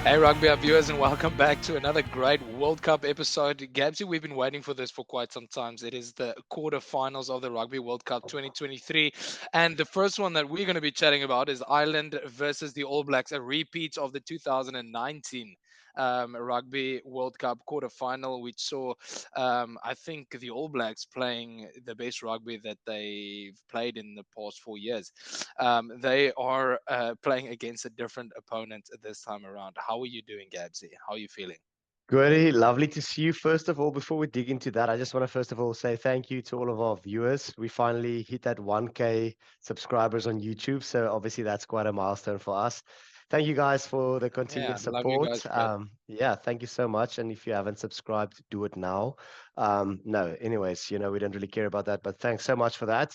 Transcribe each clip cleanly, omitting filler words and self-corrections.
Hey, Rugby Hub viewers, and welcome back to another great World Cup episode. Gabsy, we've been waiting for this for quite some time. It is the quarterfinals of the Rugby World Cup 2023. And the first one that we're going to be chatting about is Ireland versus the All Blacks, a repeat of the 2019 Rugby World Cup quarterfinal, which saw, I think, the All Blacks playing the best rugby that they've played in the past 4 years. They are playing against a different opponent this time around. How are you doing, Gabsy? How are you feeling? Goody, lovely to see you. First of all, before we dig into that, I just want to first of all say thank you to all of our viewers. We finally hit that 1K subscribers on YouTube. So obviously that's quite a milestone for us. Thank you guys for the continued Yeah, love you support. guys for it. Yeah, thank you so much. And if you haven't subscribed, do it now. No, anyways, we don't really care about that, but thanks so much for that.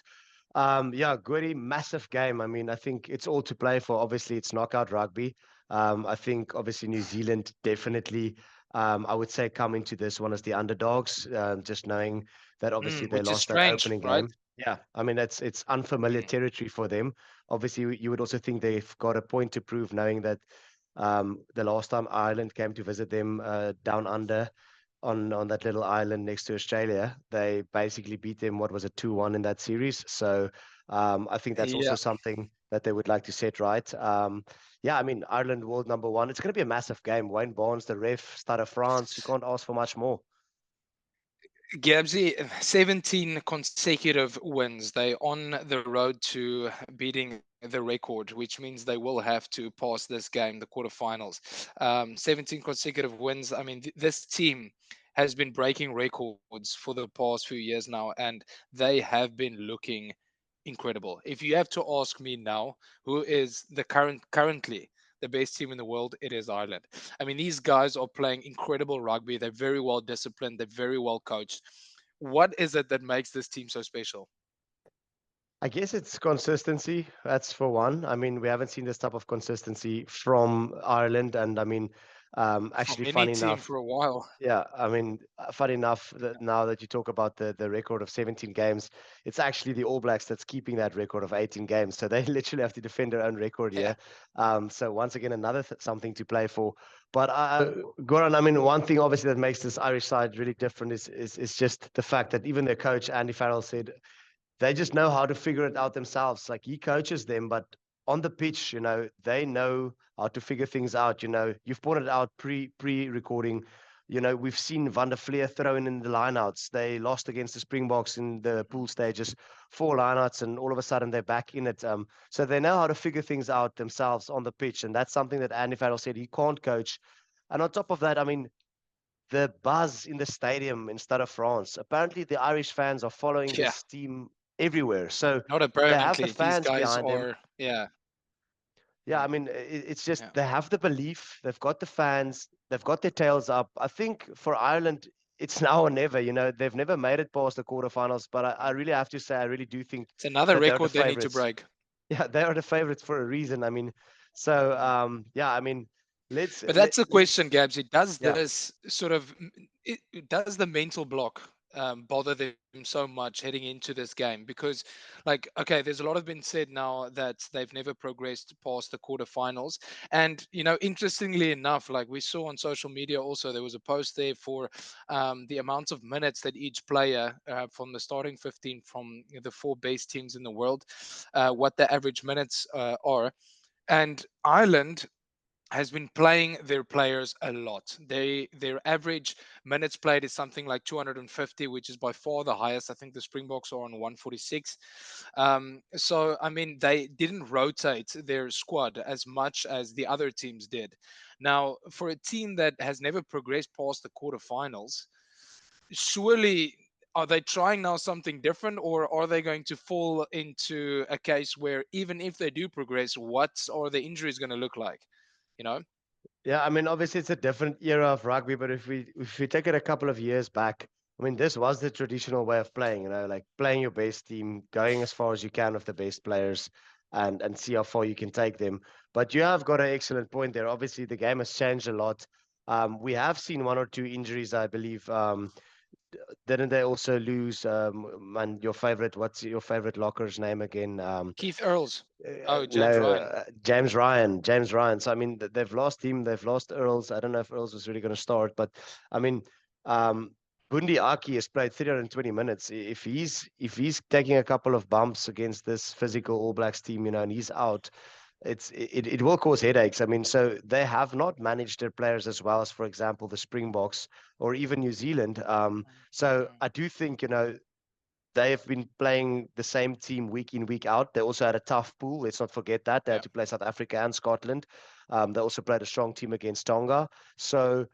Yeah, Goody, massive game. I mean, I think it's all to play for. Obviously, it's knockout rugby. I think obviously New Zealand definitely I would say come into this one as the underdogs, just knowing that obviously they Which is lost that strange, opening right? game. Yeah, I mean it's unfamiliar Mm. territory for them. Obviously, you would also think they've got a point to prove, knowing that the last time Ireland came to visit them down under on that little island next to Australia, they basically beat them. What was it, 2-1 in that series? So I think that's Yeah, also something that they would like to set right. Yeah, I mean, Ireland world number one. It's going to be a massive game. Wayne Barnes, the ref, Stade of France. You can't ask for much more. Gabsy, 17 consecutive wins. They on the road to beating the record, which means they will have to pass this game, the quarterfinals. 17 consecutive wins. I mean, this team has been breaking records for the past few years now, and they have been looking incredible. If you have to ask me now, who is the currently the best team in the world, it is Ireland. I mean, these guys are playing incredible rugby. They're very well disciplined. They're very well coached. What is it that makes this team so special? I guess it's consistency. That's for one. I mean, we haven't seen this type of consistency from Ireland, and I mean, From actually, any funny team enough, for a while. yeah, I mean, funny enough, that now that you talk about the record of 17 games, it's actually the All Blacks that's keeping that record of 18 games. So they literally have to defend their own record Yeah. here. So once again, another something to play for. But Goran, I mean, one thing obviously that makes this Irish side really different is just the fact that even their coach Andy Farrell said they just know how to figure it out themselves. Like he coaches them, but on the pitch, they know how to figure things out. You've pointed out pre-recording. We've seen Van der Fleer throwing in the lineouts. They lost against the Springboks in the pool stages, 4 lineouts, and all of a sudden they're back in it. So they know how to figure things out themselves on the pitch, and that's something that Andy Farrell said he can't coach. And on top of that, I mean, the buzz in the stadium in Stade of France. Apparently, the Irish fans are following Yeah. this team everywhere. So Not they have the apparently. These fans guys behind them. are, yeah. Yeah, I Mm, mean, it's just yeah. they have the belief, they've got the fans, they've got their tails up. I think for Ireland, it's now or never. They've never made it past the quarterfinals, but I really have to say, I really do think It's another that they're the record they need to favorites. break. Yeah, they are the favorites for a reason. I mean, so Mm. yeah, I mean, let's But that's the let question, Gabsy. Does yeah. this sort of does the mental block bother them so much heading into this game? Because, like, okay, there's a lot of been said now that they've never progressed past the quarterfinals, and interestingly enough, like we saw on social media, also there was a post there for the amount of minutes that each player from the starting 15 from the four base teams in the world, what the average minutes are, and Ireland has been playing their players a lot. Their average minutes played is something like 250, which is by far the highest. I think the Springboks are on 146. So I mean, they didn't rotate their squad as much as the other teams did. Now, for a team that has never progressed past the quarterfinals, surely are they trying now something different, or are they going to fall into a case where even if they do progress, what are the injuries going to look like? You know? Yeah, I mean, obviously it's a different era of rugby, but if we take it a couple of years back, I mean, this was the traditional way of playing, like playing your best team, going as far as you can with the best players and see how far you can take them. But you have got an excellent point there. Obviously, the game has changed a lot. We have seen one or two injuries, I believe. didn't they also lose? Man, your favorite. What's your favorite locker's name again? Keith Earls. Oh, James No, Ryan. James Ryan. James Ryan. So I mean, they've lost him. They've lost Earls. I don't know if Earls was really going to start, but I mean, um, Bundi Aki has played 320 minutes. If he's taking a couple of bumps against this physical All Blacks team, and he's out, it will cause headaches. I mean, so they have not managed their players as well as, for example, the Springboks or even New Zealand. So Mm, I do think, they have been playing the same team week in, week out. They also had a tough pool. Let's not forget that. They had yeah. to play South Africa and Scotland. They also played a strong team against Tonga. So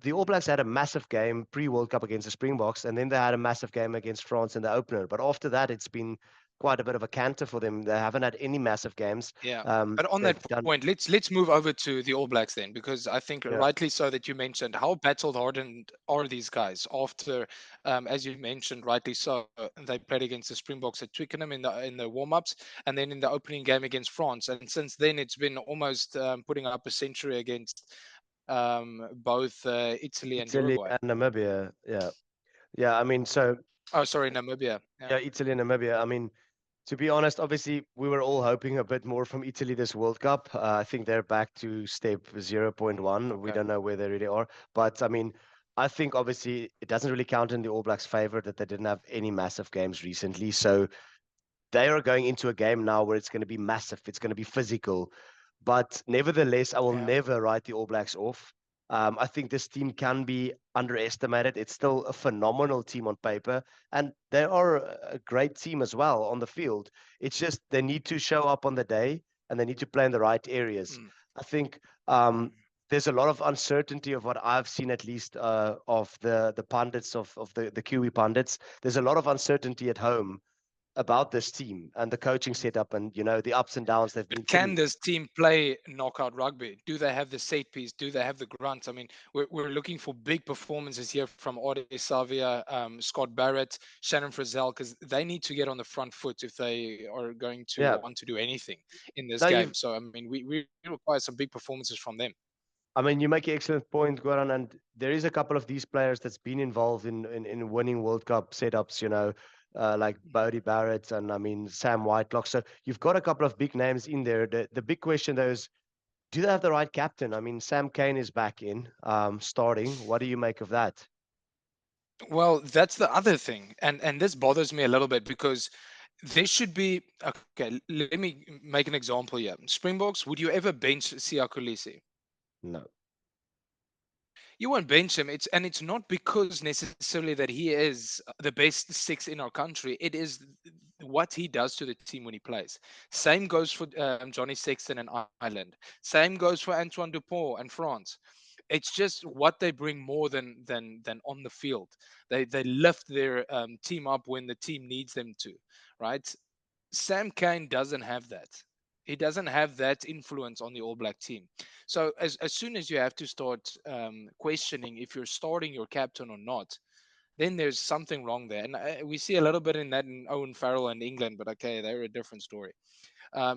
the All Blacks had a massive game pre-World Cup against the Springboks, and then they had a massive game against France in the opener. But after that, it's been quite a bit of a canter for them. They haven't had any massive games. Yeah. But on They've that done, point, let's move over to the All Blacks then, because I think yeah, rightly so that you mentioned how battle hardened are these guys after, as you mentioned rightly so, they played against the Springboks at Twickenham in the warm ups, and then in the opening game against France, and since then it's been almost putting up a century against both Italy and Italy Uruguay. and Namibia. Yeah, yeah. I mean, so Oh, sorry, Namibia. Yeah. yeah, Italy and Namibia. I mean, to be honest, obviously, we were all hoping a bit more from Italy this World Cup. I think they're back to step zero point 0.1. We Okay. don't know where they really are. But I mean, I think obviously it doesn't really count in the All Blacks' favor that they didn't have any massive games recently. So they are going into a game now where it's going to be massive. It's going to be physical. But nevertheless, I will Yeah. never write the All Blacks off. I think this team can be underestimated. It's still a phenomenal team on paper, and they are a great team as well on the field. It's just they need to show up on the day and they need to play in the right areas. Mm, I think there's a lot of uncertainty of what I've seen, at least of the pundits of the Kiwi pundits. There's a lot of uncertainty at home about this team and the coaching mm. setup and the ups and downs they've been But can through. this team play knockout rugby? Do they have the set piece? Do they have the grunt? I mean, we're looking for big performances here from Ade Savia, Scott Barrett, Shannon Frizzell, because they need to get on the front foot if they are going to Yeah. want to do anything in this No, game. So, I mean, we require some big performances from them. I mean, you make an excellent point, Goran, and there is a couple of these players that's been involved in winning World Cup setups, like Bodie Barrett and I mean Sam Whitelock. So you've got a couple of big names in there. The big question though is, do they have the right captain? I mean, Sam Cane is back in, starting. What do you make of that? Well, that's the other thing, and this bothers me a little bit because there should be okay. Let me make an example here. Springboks, would you ever bench Siya Kolisi? No. You won't bench him. It's not because necessarily that he is the best six in our country. It is what he does to the team when he plays. Same goes for Johnny Sexton and Ireland. Same goes for Antoine Dupont and France. It's just what they bring more than on the field. They lift their team up when the team needs them to, right? Sam Kane doesn't have that. He doesn't have that influence on the All Black team. So as soon as you have to start questioning if you're starting your captain or not, then there's something wrong there. And we see a little bit in that in Owen Farrell and England, but okay, they're a different story.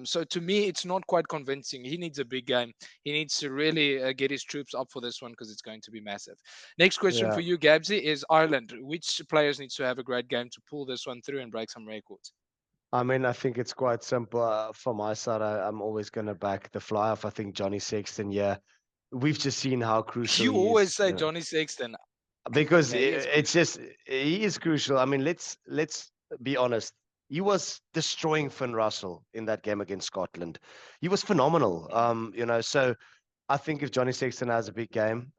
So to me, it's not quite convincing. He needs a big game. He needs to really get his troops up for this one because it's going to be massive. Next question Yeah. for you, Gabsy, is Ireland. Which players needs to have a great game to pull this one through and break some records? I mean, I think it's quite simple. From my side, I'm always going to back the fly off. I think Johnny Sexton, yeah, we've just seen how crucial You he always is, say Johnny Sexton. because Yeah, he is it's crucial. just he is crucial. I mean, let's be honest. He was destroying Finn Russell in that game against Scotland. He was phenomenal. Mm. So I think if Johnny Sexton has a big game,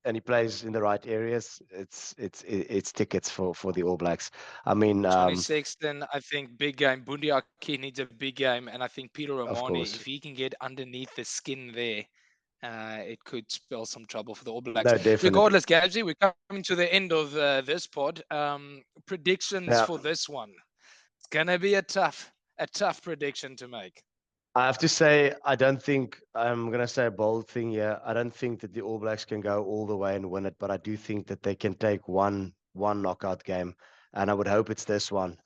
and he plays in the right areas, it's tickets for the All Blacks. I mean, Johnny Sexton, I think big game. Bundiaki needs a big game, and I think Peter of Romani, course, if he can get underneath the skin there, it could spell some trouble for the All Blacks. no, definitely. Regardless, Gabsy, we're coming to the end of this pod. Predictions Yeah. for this one. It's gonna be a tough prediction to make. I have to say, I don't think I'm going to say a bold thing here. I don't think that the All Blacks can go all the way and win it, but I do think that they can take one knockout game, and I would hope it's this one.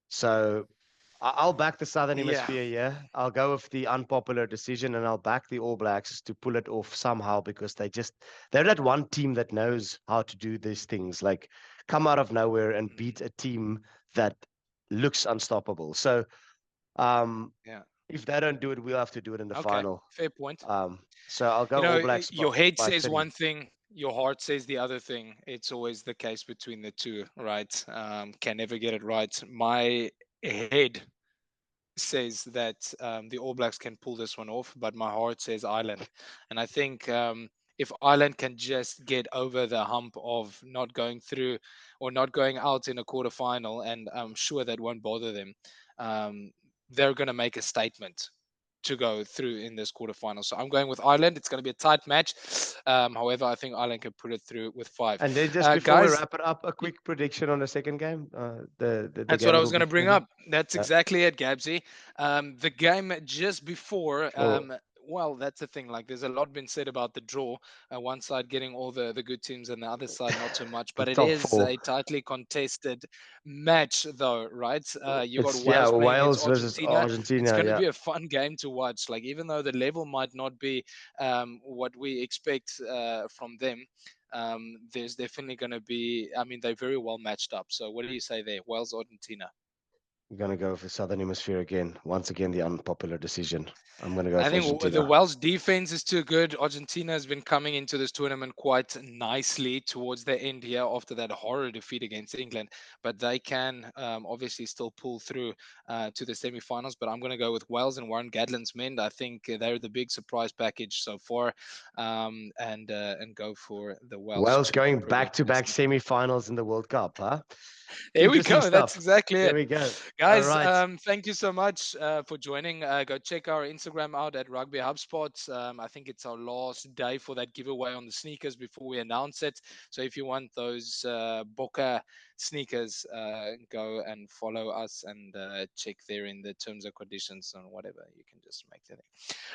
So I'll back the Southern Yeah. Hemisphere. Yeah, I'll go with the unpopular decision, and I'll back the All Blacks to pull it off somehow because they're that one team that knows how to do these things, like come out of nowhere and Mm, beat a team that looks unstoppable. So um, yeah. if they don't do it, we'll have to do it in the Okay. final. Fair point. So I'll go All Blacks Your head by says 30. one thing, your heart says the other thing. It's always the case between the two, right? Can never get it right. My head says that the All Blacks can pull this one off, but my heart says Ireland. And I think if Ireland can just get over the hump of not going through or not going out in a quarterfinal, and I'm sure that won't bother them, um, they're going to make a statement to go through in this quarterfinal. So I'm going with Ireland. It's going to be a tight match. However, I think Ireland can put it through with five. And then just before we Guys, wrap it up, a quick prediction on the second game. The that's what game I that will was going be to bring falling. up. That's Yeah. exactly it, Gabsy. The game just before, Oh, well, that's the thing. Like, there's a lot been said about the draw. One side getting all the good teams, and the other side not so much. the But it top is four. a tightly contested match, though, right? You got It's yeah, Wales playing against Wales versus Argentina. It's Argentina. going to Yeah, be a fun game to watch. Like, even though the level might not be what we expect from them. There's definitely going to be. I mean, they're very well matched up. So, what do you say there, Wales, Argentina? I'm gonna go for Southern Hemisphere again. Once again, the unpopular decision. I'm gonna go I for think the Argentina. Welsh defense is too good. Argentina has been coming into this tournament quite nicely towards the end here after that horror defeat against England, but they can obviously still pull through to the semi-finals. But I'm going to go with Wales and Warren Gatland's men. I think they're the big surprise package so far, and go for the Welsh Wales to going progress back to to the back semi. semi-finals in the World Cup. Huh? There we Interesting go. That's stuff. exactly There it. we go. All Guys, right. thank you so much for joining. Go check our Instagram out at Rugby HubSpot. I think it's our last day for that giveaway on the sneakers before we announce it. So if you want those Boca sneakers, go and follow us and check there in the terms and conditions and whatever. You can just make that.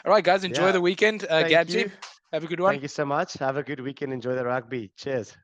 All right, guys, enjoy Yeah. the weekend. Thank Gabsy, you. have a good one. Thank you so much. Have a good weekend. Enjoy the rugby. Cheers.